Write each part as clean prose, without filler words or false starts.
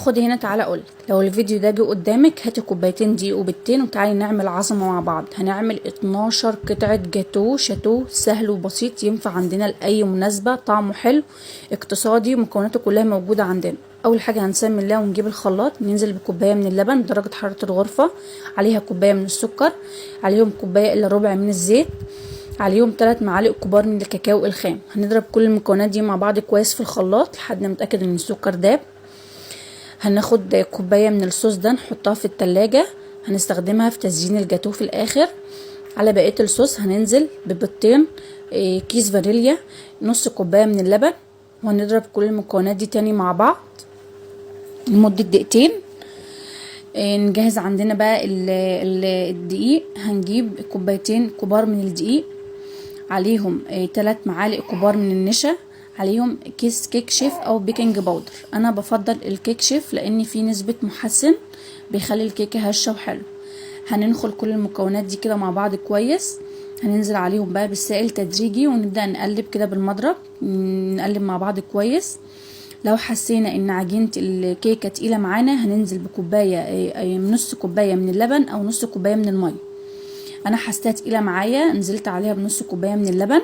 خد هنا تعالى اقولك، لو الفيديو ده جه قدامك هاتي كوبايتين دقيق وبيضتين وتعالي نعمل عظمه مع بعض. هنعمل 12 قطعه جاتو شاتو سهل وبسيط، ينفع عندنا لاي مناسبه، طعمه حلو اقتصادي ومكوناته كلها موجوده عندنا. اول حاجه هنسمي الله ونجيب الخلاط، ننزل بكوبايه من اللبن بدرجه حراره الغرفه، عليها كوبايه من السكر، عليهم كوبايه الا ربع من الزيت، عليهم 3 معالق كبار من الكاكاو الخام. هنضرب كل المكونات دي مع بعض كويس في الخلاط لحد ما نتاكد ان السكر داب. هناخد كوبايه من الصوص ده نحطها في التلاجة، هنستخدمها في تزيين الجاتوه في الاخر. على بقيه الصوص هننزل ببيضتين، كيس فانيليا، نص كوبايه من اللبن، وهنضرب كل المكونات دي تاني مع بعض لمده دقيقتين. نجهز عندنا بقى الدقيق. هنجيب كوبايتين كبار من الدقيق، عليهم 3 معالق كبار من النشا، عليهم كيس كيك شيف او بيكنج باودر. انا بفضل الكيك شيف لان فيه نسبة محسن بيخلي الكيكة هشة وحلو. هننخل كل المكونات دي كده مع بعض كويس، هننزل عليهم بقى بالسائل تدريجي ونبدأ نقلب كده بالمضرب، نقلب مع بعض كويس. لو حسينا ان عجينة الكيكة تقيلة معانا هننزل بكوباية نص كوباية من اللبن او نص كوباية من المية. انا حسيتها تقيلة معايا نزلت عليها بنص كوباية من اللبن.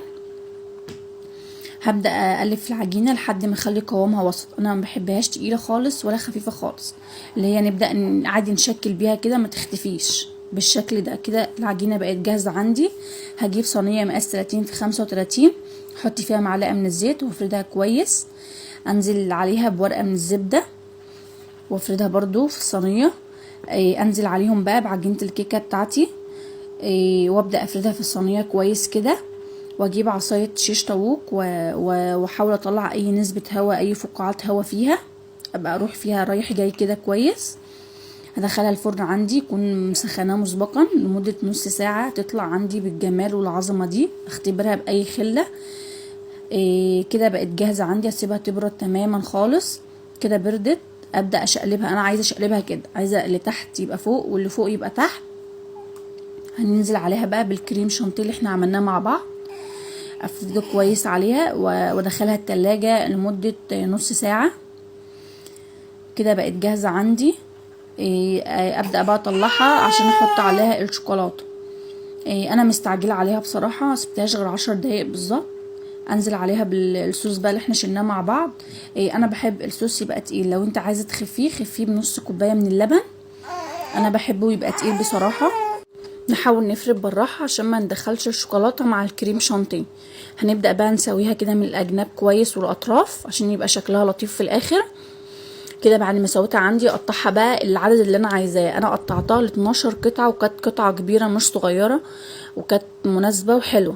هبدأ اقلب في العجينة لحد ما اخلي قوامها وسط، انا ما بحبهاش تقيلة خالص ولا خفيفة خالص، اللي هي نبدأ عادي نشكل بيها كده ما تختفيش بالشكل ده. كده العجينة بقت جاهزة عندي. هجيب صينية مقاس 30 في 35، احط فيها معلقة من الزيت وافردها كويس، انزل عليها بورقة من الزبدة وافردها برضو في الصينية. انزل عليهم بقى بعجينة الكيكة بتاعتي، وابدأ افردها في الصينية كويس كده، واجيب عصاية شيش طاووق واحاول اطلع اي نسبة هواء، اي فقاعات هواء فيها، ابقى اروح فيها رايح جاي كده كويس. هدخلها الفرن عندي يكون مسخناه مسبقا لمدة نص ساعة، تطلع عندي بالجمال والعظمة دي، اختبرها باي خلة. كده بقت جاهزة عندي. اسيبها تبرد تماما خالص. كده بردت، ابدأ اشقلبها. انا عايزة اشقلبها كده، عايزة اللي تحت يبقى فوق واللي فوق يبقى تحت. هننزل عليها بقى بالكريم شانتيه اللي احنا عملناه مع بعض، افرده كويس عليها وادخلها التلاجة لمدة نص ساعة. كده بقت جاهزة عندي. ابدأ بقى اطلعها عشان احط عليها الشوكولاتة. انا مستعجلة عليها بصراحة، سبتهاش غير 10 دقايق بالظبط. انزل عليها بالصوص بقى اللي احنا شلناه مع بعض. انا بحب الصوص يبقى تقيل، لو انت عايزة تخفيه خفيه بنص كوباية من اللبن، انا بحبه يبقى تقيل بصراحة. نحاول نفرد بالراحه عشان ما ندخلش الشوكولاته مع الكريم شانتيه. هنبدا بقى نسويها كده من الاجناب كويس والاطراف عشان يبقى شكلها لطيف في الاخر. كده بعد ما سويتها عندي اقطعها بقى العدد اللي انا عايزاه. انا قطعتها ل 12 قطعه، وكانت قطعه كبيره مش صغيره، وكانت مناسبه وحلوه.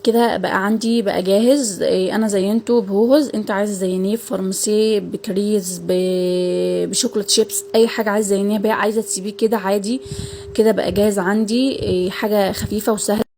كده بقى عندي بقى جاهز. انا زينته بهوهوز، انت عايز تزينيه بفارماسي، بكريز، بشوكولات شيبس، اي حاجه عايز تزينيها بيها، عايزه تسيبيه كده عادي. كده بقى جاهز عندي. حاجه خفيفه وسهله.